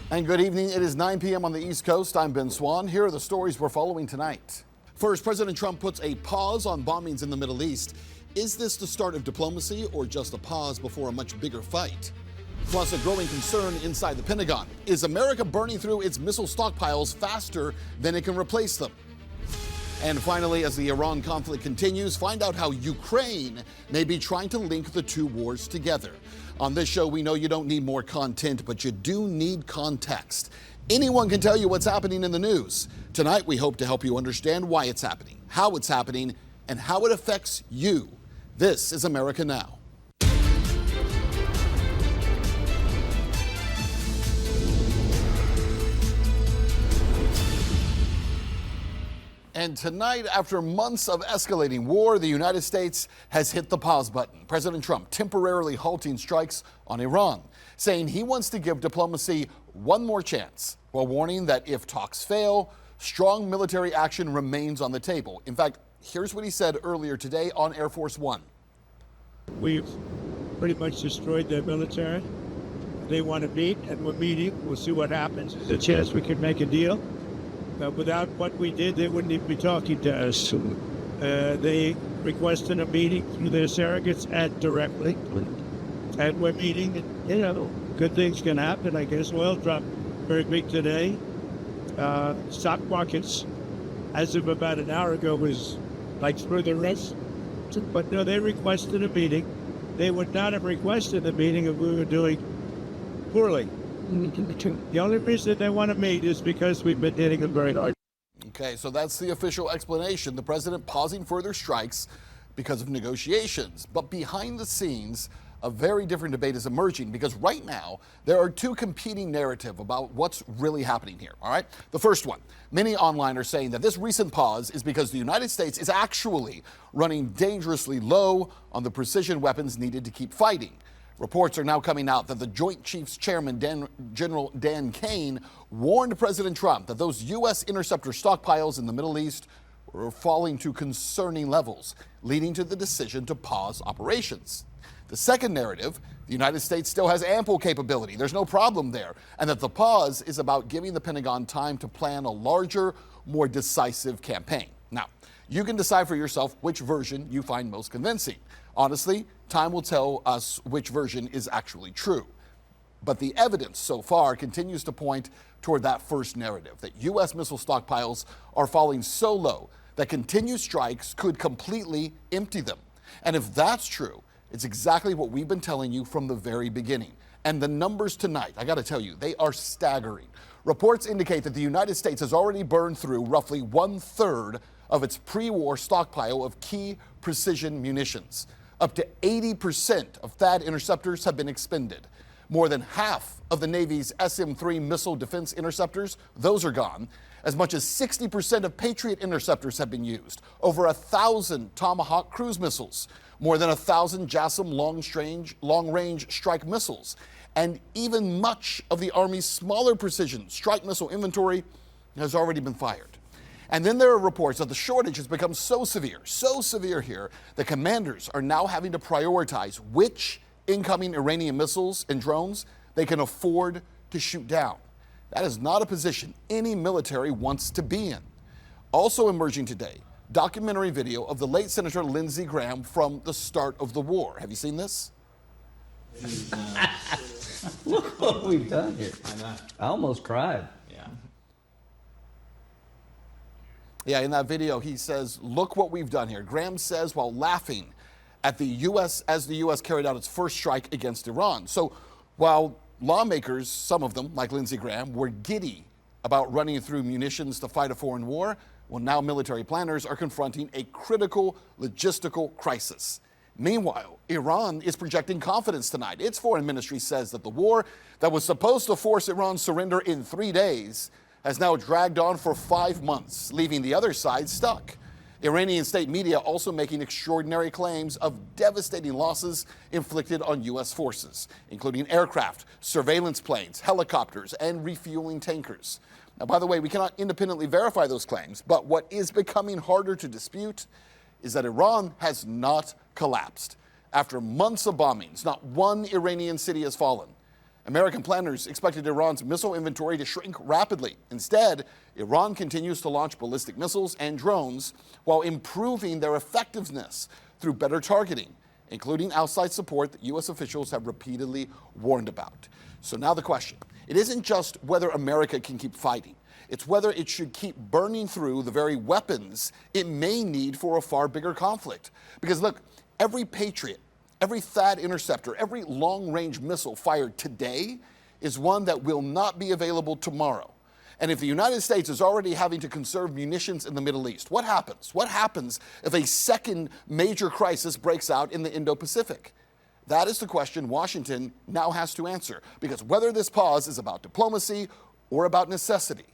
And good evening. It is 9 p.m. on the East Coast. I'm Ben Swann. Here are the stories we're following tonight. First, President Trump puts a pause on bombings in the Middle East. Is this the start of diplomacy or just a pause before a much bigger fight? Plus, a growing concern inside the Pentagon. Is America burning through its missile stockpiles faster than it can replace them? And finally, as the Iran conflict continues, find out how Ukraine may be trying to link the two wars together. On this show, we know you don't need more content, but you do need context. Anyone can tell you what's happening in the news. Tonight, we hope to help you understand why it's happening, how it's happening, and how it affects you. This is America Now. And tonight, after months of escalating war, the United States has hit the pause button. President Trump temporarily halting strikes on Iran, saying he wants to give diplomacy one more chance, while warning that if talks fail, strong military action remains on the table. In fact, here's what he said earlier today on Air Force One. We've pretty much destroyed their military. They want to meet, and we're meeting. We'll see what happens. There's a chance we could make a deal. Without what we did, they wouldn't even be talking to us. They requested a meeting through their surrogates and directly. And we're meeting, and, good things can happen, I guess. Oil dropped very big today. Stock markets, as of about an hour ago, was like through the rest. But no, they requested a meeting. They would not have requested a meeting if we were doing poorly. The only reason they want to meet is because we've been hitting them very hard. Okay, so that's the official explanation. The president pausing further strikes because of negotiations. But behind the scenes, a very different debate is emerging because right now there are two competing narratives about what's really happening here, all right? The first one, many online are saying that this recent pause is because the United States is actually running dangerously low on the precision weapons needed to keep fighting. Reports are now coming out that the Joint Chiefs Chairman, General Dan Kane, warned President Trump that those U.S. interceptor stockpiles in the Middle East were falling to concerning levels, leading to the decision to pause operations. The second narrative, the United States still has ample capability. There's no problem there. And that the pause is about giving the Pentagon time to plan a larger, more decisive campaign. Now, you can decide for yourself which version you find most convincing. Honestly, time will tell us which version is actually true. But the evidence so far continues to point toward that first narrative, that U.S. missile stockpiles are falling so low that continued strikes could completely empty them. And if that's true, it's exactly what we've been telling you from the very beginning. And the numbers tonight, I got to tell you, they are staggering. Reports indicate that the United States has already burned through roughly 1/3 of its pre-war stockpile of key precision munitions. Up to 80% of THAAD interceptors have been expended. More than half of the Navy's SM-3 missile defense interceptors, those are gone. As much as 60% of Patriot interceptors have been used. Over 1,000 Tomahawk cruise missiles. More than 1,000 JASSM long-range strike missiles. And even much of the Army's smaller precision strike missile inventory has already been fired. And then there are reports that the shortage has become so severe here, that commanders are now having to prioritize which incoming Iranian missiles and drones they can afford to shoot down. That is not a position any military wants to be in. Also emerging today, documentary video of the late Senator Lindsey Graham from the start of the war. Have you seen this? Look what we've done here. I almost cried. Yeah, in that video, he says, look what we've done here. Graham says while laughing at the U.S. as the U.S. carried out its first strike against Iran. So while lawmakers, some of them, like Lindsey Graham, were giddy about running through munitions to fight a foreign war, well, now military planners are confronting a critical logistical crisis. Meanwhile, Iran is projecting confidence tonight. Its foreign ministry says that the war that was supposed to force Iran's surrender in 3 days has now dragged on for 5 months, leaving the other side stuck. Iranian state media also making extraordinary claims of devastating losses inflicted on U.S. forces, including aircraft, surveillance planes, helicopters, and refueling tankers. Now, by the way, we cannot independently verify those claims, but what is becoming harder to dispute is that Iran has not collapsed. After months of bombings, not one Iranian city has fallen. American planners expected Iran's missile inventory to shrink rapidly. Instead, Iran continues to launch ballistic missiles and drones while improving their effectiveness through better targeting, including outside support that U.S. officials have repeatedly warned about. So now the question, it isn't just whether America can keep fighting. It's whether it should keep burning through the very weapons it may need for a far bigger conflict. Because look, every Patriot, every THAAD interceptor, every long-range missile fired today is one that will not be available tomorrow. And if the United States is already having to conserve munitions in the Middle East, what happens? What happens if a second major crisis breaks out in the Indo-Pacific? That is the question Washington now has to answer, because whether this pause is about diplomacy or about necessity,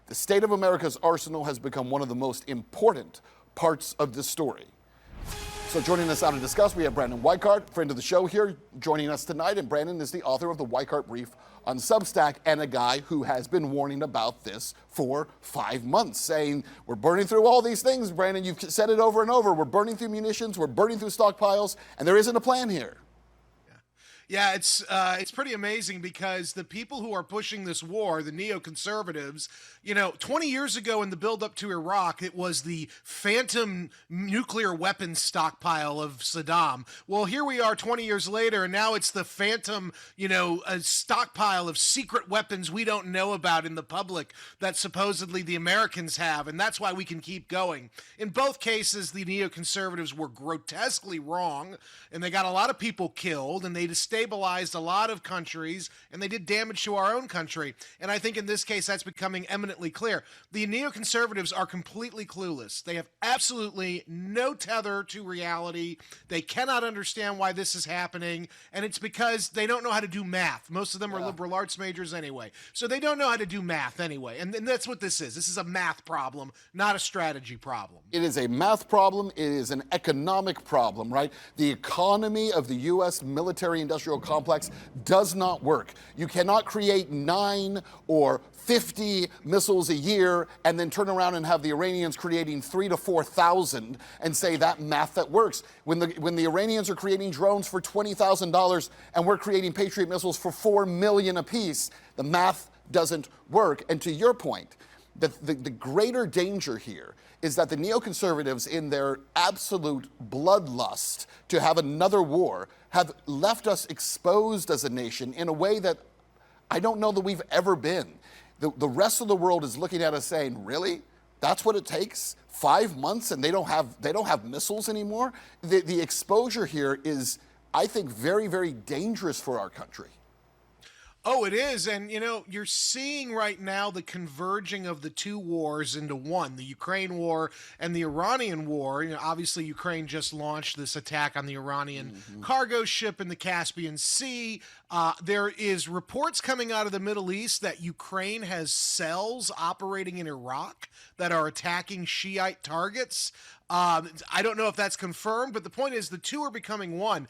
the state of America's arsenal has become one of the most important parts of this story. So joining us now to discuss, we have Brandon Weicher, friend of the show here, joining us tonight. And Brandon is the author of the Weicher Brief on Substack and a guy who has been warning about this for 5 months, saying, we're burning through all these things, Brandon. You've said it over and over. We're burning through munitions, we're burning through stockpiles, and there isn't a plan here. Yeah, it's pretty amazing because the people who are pushing this war, the neoconservatives, 20 years ago in the build-up to Iraq, it was the phantom nuclear weapons stockpile of Saddam. Well, here we are 20 years later, and now it's the phantom, a stockpile of secret weapons we don't know about in the public that supposedly the Americans have, and that's why we can keep going. In both cases, the neoconservatives were grotesquely wrong, and they got a lot of people killed, and they destabilized a lot of countries, and they did damage to our own country. And I think in this case, that's becoming eminently clear. The neoconservatives are completely clueless. They have absolutely no tether to reality. They cannot understand why this is happening, and it's because they don't know how to do math. Most of them are liberal arts majors anyway, so they don't know how to do math anyway, and that's what this is. This is a math problem, not a strategy problem. It is a math problem. It is an economic problem, right? The economy of the U.S. military-industrial complex does not work. You cannot create 9 or 50 missiles a year and then turn around and have the Iranians creating 3,000 to 4,000 and say that math that works. When the Iranians are creating drones for $20,000 and we're creating Patriot missiles for $4 million apiece, the math doesn't work. And to your point, the greater danger here is that the neoconservatives, in their absolute bloodlust to have another war, have left us exposed as a nation in a way that I don't know that we've ever been. The rest of the world is looking at us saying, really? That's what it takes? 5 months and they don't have missiles anymore? The exposure here is, I think, very, very dangerous for our country. Oh, it is. And, you're seeing right now the converging of the two wars into one, the Ukraine war and the Iranian war. Obviously, Ukraine just launched this attack on the Iranian cargo ship in the Caspian Sea. There is reports coming out of the Middle East that Ukraine has cells operating in Iraq that are attacking Shiite targets. I don't know if that's confirmed, but the point is the two are becoming one.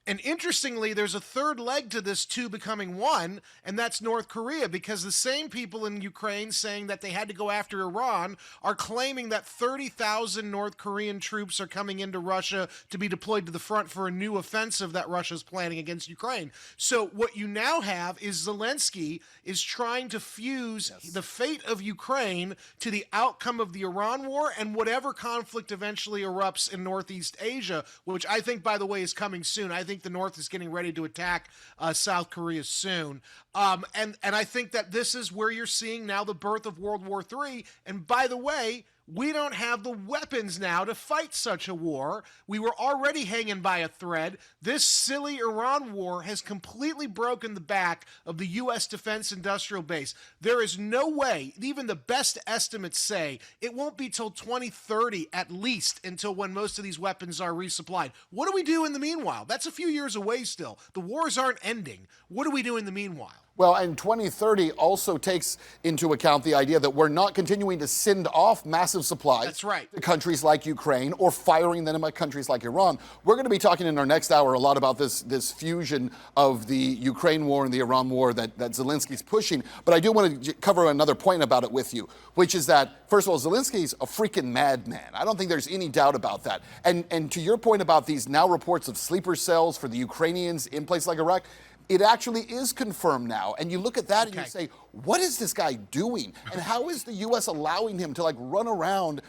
And interestingly, there's a third leg to this two becoming one, and that's North Korea, because the same people in Ukraine saying that they had to go after Iran are claiming that 30,000 North Korean troops are coming into Russia to be deployed to the front for a new offensive that Russia's planning against Ukraine. So what you now have is Zelensky is trying to fuse the fate of Ukraine to the outcome of the Iran war and whatever conflict eventually erupts in Northeast Asia, which I think, by the way, is coming soon. I think the North is getting ready to attack South Korea soon. And I think that this is where you're seeing now the birth of World War III. And by the way, we don't have the weapons now to fight such a war. We were already hanging by a thread. This silly Iran war has completely broken the back of the U.S. defense industrial base. There is no way, even the best estimates say, it won't be till 2030 at least until when most of these weapons are resupplied. What do we do in the meanwhile? That's a few years away still. The wars aren't ending. What do we do in the meanwhile? Well, and 2030 also takes into account the idea that we're not continuing to send off massive supplies to countries like Ukraine or firing them at countries like Iran. We're going to be talking in our next hour a lot about this fusion of the Ukraine war and the Iran war that Zelensky's pushing. But I do want to cover another point about it with you, which is that, first of all, Zelensky's a freaking madman. I don't think there's any doubt about that. And to your point about these now reports of sleeper cells for the Ukrainians in places like Iraq, It actually is confirmed now. And you look at that and you Okay. say, what is this guy doing? And how is the U.S. allowing him to like run around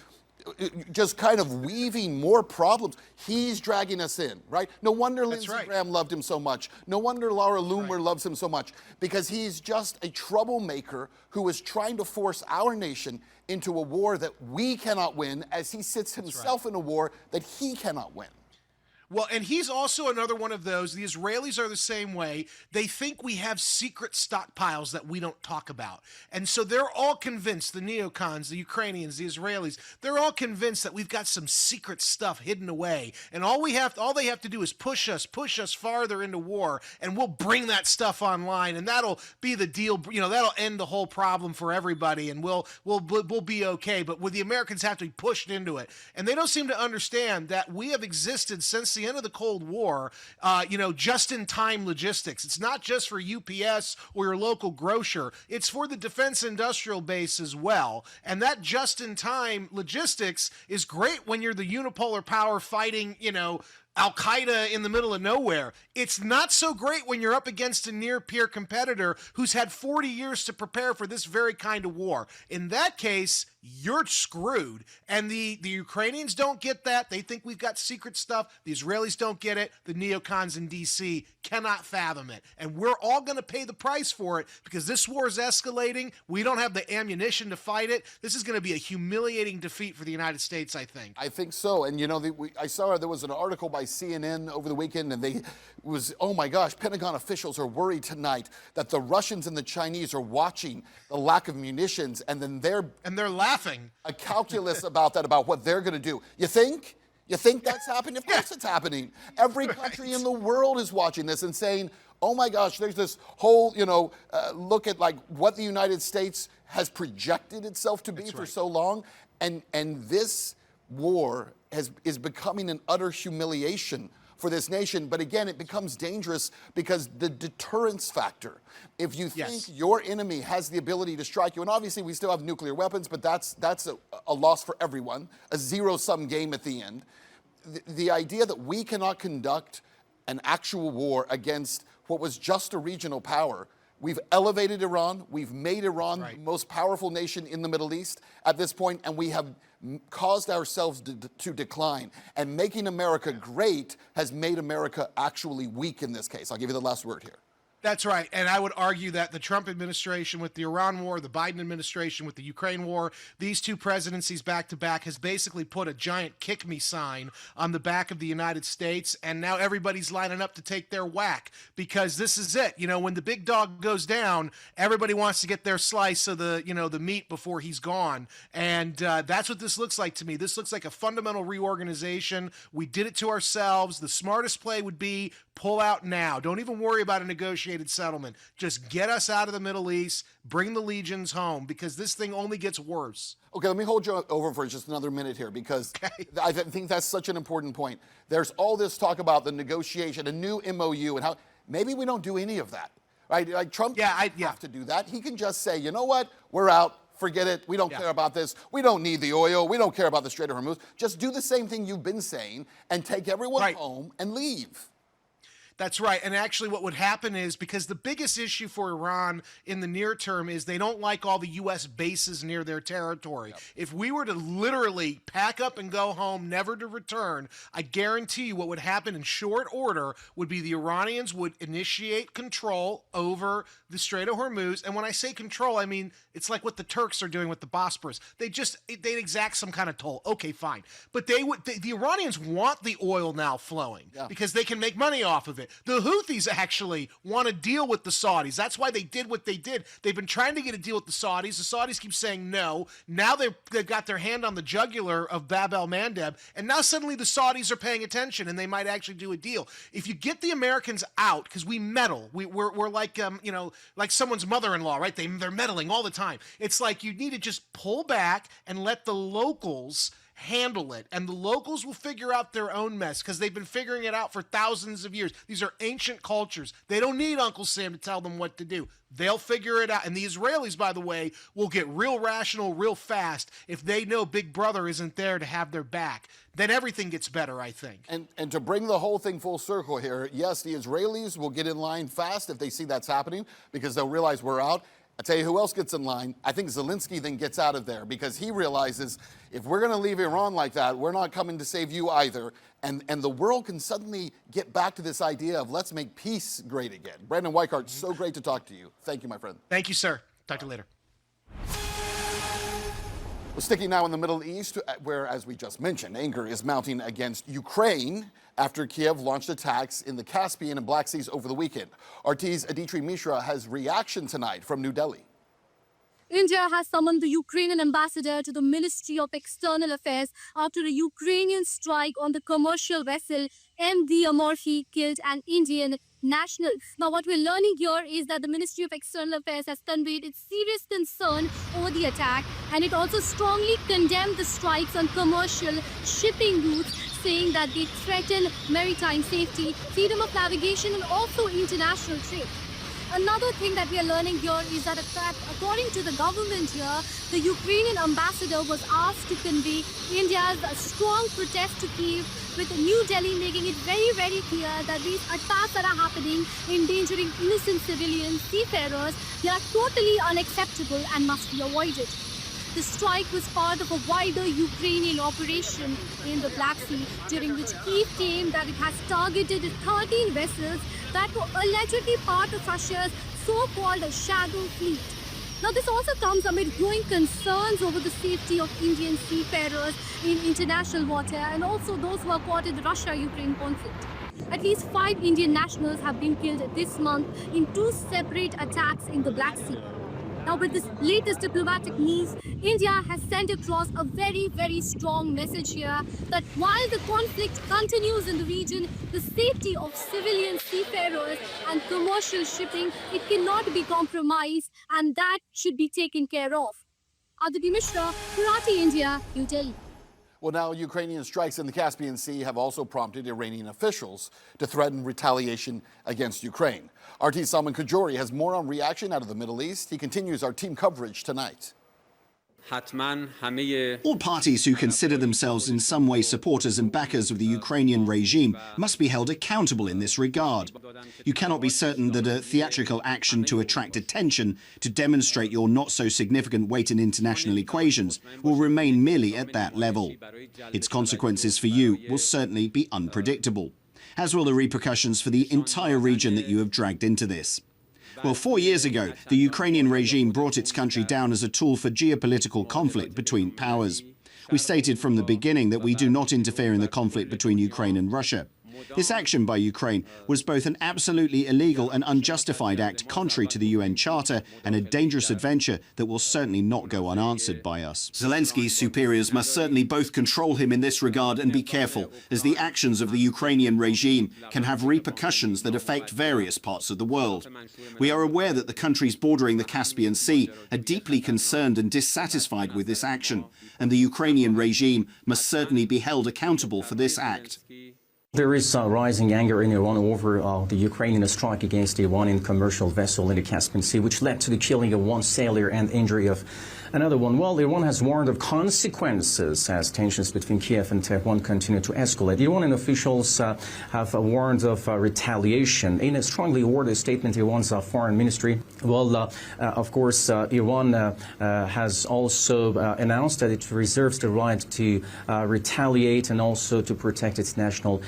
just kind of weaving more problems? He's dragging us in, right? No wonder Lindsey right. Graham loved him so much. No wonder Laura Loomer loves him so much, because he's just a troublemaker who is trying to force our nation into a war that we cannot win, as he sits himself in a war that he cannot win. Well, and he's also another one of those. The Israelis are the same way. They think we have secret stockpiles that we don't talk about. And so they're all convinced, the neocons, the Ukrainians, the Israelis, they're all convinced that we've got some secret stuff hidden away. And all they have to do is push us farther into war, and we'll bring that stuff online, and that'll be the deal. You know, that'll end the whole problem for everybody, and we'll be okay. But the Americans have to be pushed into it. And they don't seem to understand that we have existed since the end of the Cold War, just-in-time logistics. It's not just for UPS or your local grocer. It's for the defense industrial base as well. And that just-in-time logistics is great when you're the unipolar power fighting, Al-Qaeda in the middle of nowhere. It's not so great when you're up against a near-peer competitor who's had 40 years to prepare for this very kind of war. In that case, you're screwed. And the Ukrainians don't get that. They think we've got secret stuff. The Israelis don't get it. The neocons in D.C. cannot fathom it. And we're all going to pay the price for it, because this war is escalating. We don't have the ammunition to fight it. This is going to be a humiliating defeat for the United States, I think. I think so. And I saw there was an article by CNN over the weekend, and oh my gosh, Pentagon officials are worried tonight that the Russians and the Chinese are watching the lack of munitions, and then they're laughing. A calculus about what they're going to do. You think? You think that's happening? Of course it's happening. Every country in the world is watching this and saying, oh my gosh, there's this whole, look at like what the United States has projected itself to be for so long. And this war is becoming an utter humiliation for this nation. But again, it becomes dangerous because the deterrence factor. If you think your enemy has the ability to strike you, and obviously we still have nuclear weapons, but that's a loss for everyone, a zero-sum game at the end. The idea that we cannot conduct an actual war against what was just a regional power. We've elevated Iran. We've made Iran the most powerful nation in the Middle East at this point, and we have caused ourselves to decline. And making America great has made America actually weak in this case. I'll give you the last word here. That's right. And I would argue that the Trump administration with the Iran war, the Biden administration with the Ukraine war, these two presidencies back to back has basically put a giant kick me sign on the back of the United States. And now everybody's lining up to take their whack, because this is it. When the big dog goes down, everybody wants to get their slice of the meat before he's gone. And that's what this looks like to me. This looks like a fundamental reorganization. We did it to ourselves. The smartest play would be pull out now. Don't even worry about a negotiated settlement. Just get us out of the Middle East, bring the legions home, because this thing only gets worse. Okay, let me hold you over for just another minute here, because I think that's such an important point. There's all this talk about the negotiation, a new MOU, and how maybe we don't do any of that, right? Like Trump doesn't have to do that. He can just say, you know what, we're out. Forget it. We don't care about this. We don't need the oil. We don't care about the Strait of Hormuz. Just do the same thing you've been saying and take everyone home and leave. That's right. And actually what would happen is, because the biggest issue for Iran in the near term is they don't like all the U.S. bases near their territory. Yep. If we were to literally pack up and go home, never to return, I guarantee you what would happen in short order would be the Iranians would initiate control over the Strait of Hormuz. And when I say control, I mean, it's like what the Turks are doing with the Bosporus. They'd exact some kind of toll. Okay, fine. But the Iranians want the oil now flowing because they can make money off of it. The Houthis actually want to deal with the Saudis. That's why they did what they did. They've been trying to get a deal with the Saudis. The Saudis keep saying no. Now they've got their hand on the jugular of Bab el-Mandeb, and now suddenly the Saudis are paying attention, and they might actually do a deal. If you get the Americans out, because we meddle, we're like like someone's mother-in-law, right? They're meddling all the time. It's like you need to just pull back and let the locals handle it, and the locals will figure out their own mess because they've been figuring it out for thousands of years. These are ancient cultures. They don't need Uncle Sam to tell them what to do. They'll figure it out. And the Israelis, by the way, will get real rational real fast if they know Big Brother isn't there to have their back. Then everything gets better, I think. And to bring the whole thing full circle here, yes, the Israelis will get in line fast if they see that's happening because they'll realize we're out. I'll tell you who else gets in line. I think Zelensky then gets out of there because he realizes if we're going to leave Iran like that, we're not coming to save you either. And the world can suddenly get back to this idea of let's make peace great again. Brandon Weicher, so great to talk to you. Thank you, my friend. Thank you, sir. Talk to you later. We're sticking now in the Middle East, where, as we just mentioned, anger is mounting against Ukraine after Kiev launched attacks in the Caspian and Black Seas over the weekend. RT's Aditri Mishra has reaction tonight from New Delhi. India has summoned the Ukrainian ambassador to the Ministry of External Affairs after a Ukrainian strike on the commercial vessel MV Amalfi killed an Indian national. Now, what we're learning here is that the Ministry of External Affairs has conveyed its serious concern over the attack, and it also strongly condemned the strikes on commercial shipping routes, saying that they threaten maritime safety, freedom of navigation, and also international trade. Another thing that we are learning here is that, according to the government here, the Ukrainian ambassador was asked to convey India's strong protest to Kiev, with New Delhi making it very, very clear that these attacks that are happening, endangering innocent civilians, seafarers, they are totally unacceptable and must be avoided. The strike was part of a wider Ukrainian operation in the Black Sea, during which Kiev claimed that it has targeted 13 vessels that were allegedly part of Russia's so-called shadow fleet. Now, this also comes amid growing concerns over the safety of Indian seafarers in international water and also those who are caught in the Russia-Ukraine conflict. At least 5 Indian nationals have been killed this month in 2 separate attacks in the Black Sea. Now, with this latest diplomatic news, India has sent across a very, very strong message here that while the conflict continues in the region, the safety of civilian seafarers and commercial shipping, it cannot be compromised, and that should be taken care of. Aditi Mishra, Karate India, New Delhi. Well, now Ukrainian strikes in the Caspian Sea have also prompted Iranian officials to threaten retaliation against Ukraine. RT Salman Kajori has more on reaction out of the Middle East. He continues our team coverage tonight. All parties who consider themselves in some way supporters and backers of the Ukrainian regime must be held accountable in this regard. You cannot be certain that a theatrical action to attract attention, to demonstrate your not-so-significant weight in international equations, will remain merely at that level. Its consequences for you will certainly be unpredictable, as will the repercussions for the entire region that you have dragged into this. Well, 4 years ago, the Ukrainian regime brought its country down as a tool for geopolitical conflict between powers. We stated from the beginning that we do not interfere in the conflict between Ukraine and Russia. This action by Ukraine was both an absolutely illegal and unjustified act contrary to the UN Charter and a dangerous adventure that will certainly not go unanswered by us. Zelensky's superiors must certainly both control him in this regard and be careful, as the actions of the Ukrainian regime can have repercussions that affect various parts of the world. We are aware that the countries bordering the Caspian Sea are deeply concerned and dissatisfied with this action, and the Ukrainian regime must certainly be held accountable for this act. There is rising anger in Iran over the Ukrainian strike against the Iranian commercial vessel in the Caspian Sea, which led to the killing of 1 sailor and injury of another one. Well, Iran has warned of consequences as tensions between Kiev and Tehran continue to escalate. Iranian officials have warned of retaliation. In a strongly worded statement, Iran's foreign ministry, of course, Iran has also announced that it reserves the right to retaliate and also to protect its national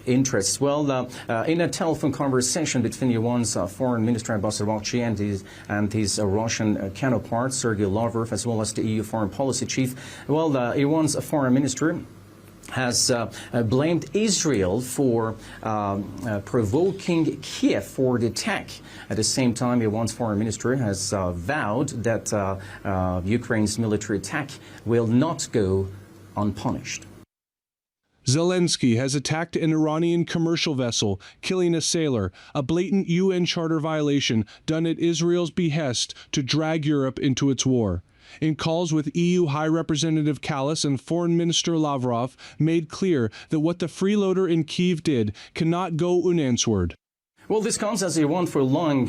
interests. Well, in a telephone conversation between Iran's foreign minister Abbas Araghchi and his Russian counterpart Sergei Lavrov, as well as the EU foreign policy chief, well, Iran's foreign minister has blamed Israel for provoking Kiev for the attack. At the same time, Iran's foreign minister has vowed that Ukraine's military attack will not go unpunished. Zelensky has attacked an Iranian commercial vessel, killing a sailor, a blatant UN Charter violation done at Israel's behest to drag Europe into its war. In calls with EU High Representative Kallas and Foreign Minister Lavrov, made clear that what the freeloader in Kiev did cannot go unanswered. Well, this comes as Iran for long,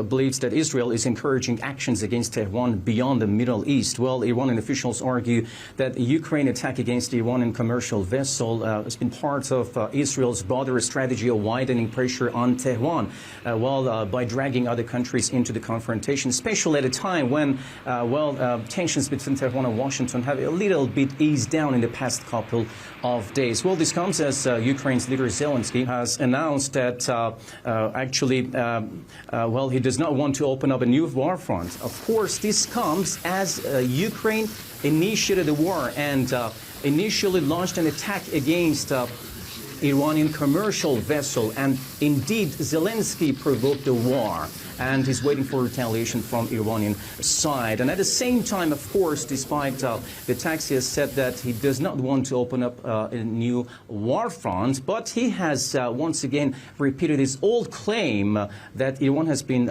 believes that Israel is encouraging actions against Tehran beyond the Middle East. Well, Iranian officials argue that the Ukraine attack against the Iranian commercial vessel has been part of Israel's broader strategy of widening pressure on Tehran, by dragging other countries into the confrontation, especially at a time when, tensions between Tehran and Washington have a little bit eased down in the past couple of days. Well, this comes as Ukraine's leader Zelensky has announced that he does not want to open up a new war front. Of course, this comes as Ukraine initiated the war and initially launched an attack against Iranian commercial vessel. And indeed, Zelensky provoked the war and is waiting for retaliation from Iranian side. And at the same time, of course, despite the attacks, he has said that he does not want to open up a new war front, but he has once again repeated his old claim that Iran has been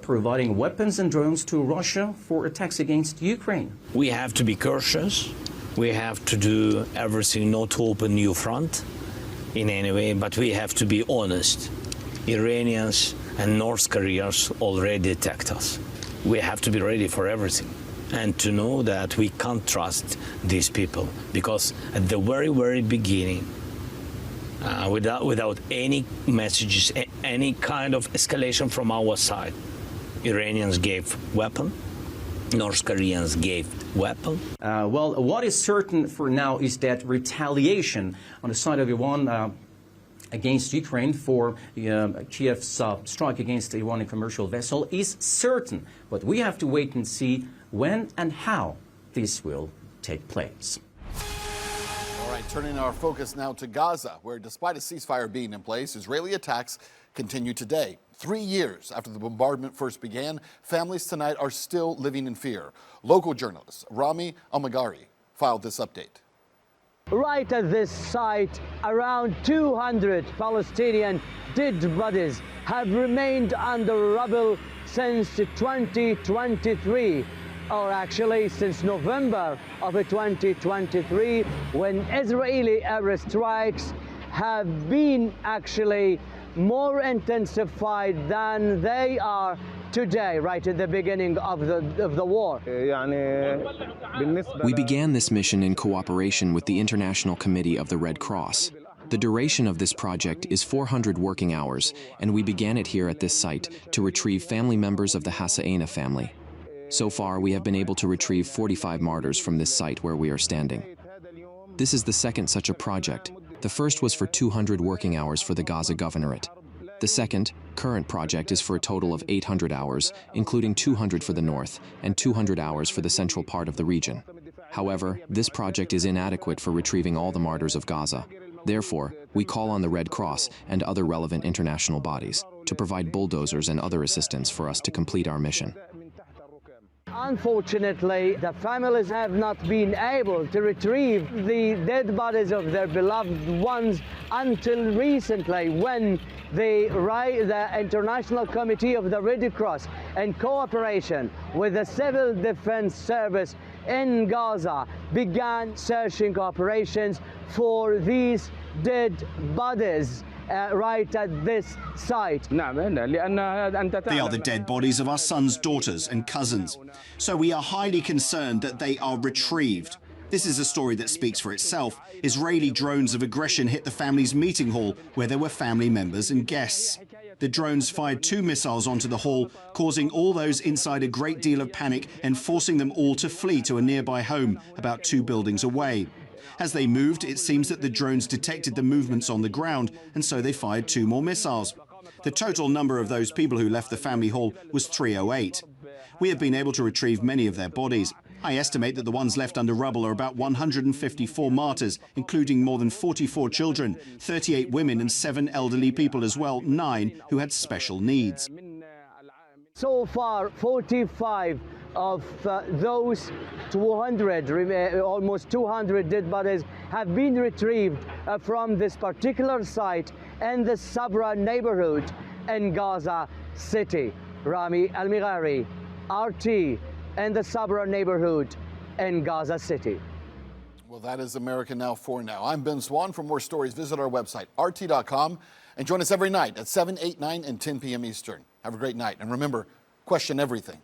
providing weapons and drones to Russia for attacks against Ukraine. We have to be cautious. We have to do everything not to open new front in any way, but we have to be honest. Iranians and North Koreans already attacked us. We have to be ready for everything and to know that we can't trust these people, because at the very, very beginning, without any messages, any kind of escalation from our side, Iranians gave weapon, North Koreans gave weapon. What is certain for now is that retaliation on the side of Iran against Ukraine for Kiev's strike against the Iranian commercial vessel is certain. But we have to wait and see when and how this will take place. All right, turning our focus now to Gaza, where despite a ceasefire being in place, Israeli attacks continue today. 3 years after the bombardment first began, families tonight are still living in fear. Local journalist Rami Almagari filed this update. Right at this site, around 200 Palestinian dead bodies have remained under rubble since 2023, or actually since November of 2023, when Israeli airstrikes have been actually more intensified than they are today, right at the beginning of the war. We began this mission in cooperation with the International Committee of the Red Cross. The duration of this project is 400 working hours, and we began it here at this site to retrieve family members of the Hassaina family. So far, we have been able to retrieve 45 martyrs from this site where we are standing. This is the second such a project. The first was for 200 working hours for the Gaza Governorate. The second, current project is for a total of 800 hours, including 200 for the north and 200 hours for the central part of the region. However, this project is inadequate for retrieving all the martyrs of Gaza. Therefore, we call on the Red Cross and other relevant international bodies to provide bulldozers and other assistance for us to complete our mission. Unfortunately, the families have not been able to retrieve the dead bodies of their beloved ones until recently, when the International Committee of the Red Cross, in cooperation with the Civil Defense Service in Gaza, began searching operations for these dead bodies right at this site. They are the dead bodies of our sons, daughters and cousins. So we are highly concerned that they are retrieved. This is a story that speaks for itself. Israeli drones of aggression hit the family's meeting hall where there were family members and guests. The drones fired 2 missiles onto the hall, causing all those inside a great deal of panic and forcing them all to flee to a nearby home about 2 buildings away. As they moved, it seems that the drones detected the movements on the ground, and so they fired 2 more missiles. The total number of those people who left the family hall was 308. We have been able to retrieve many of their bodies. I estimate that the ones left under rubble are about 154 martyrs, including more than 44 children, 38 women and 7 elderly people as well, 9 who had special needs. So far, 45 of those 200, almost 200 dead bodies have been retrieved from this particular site in the Sabra neighborhood in Gaza City. Rami Almigari, RT, and the Sabra neighborhood in Gaza City. Well, that is America Now for now. I'm Ben Swann. For more stories, visit our website, rt.com, and join us every night at 7, 8, 9, and 10 p.m. Eastern. Have a great night. And remember, question everything.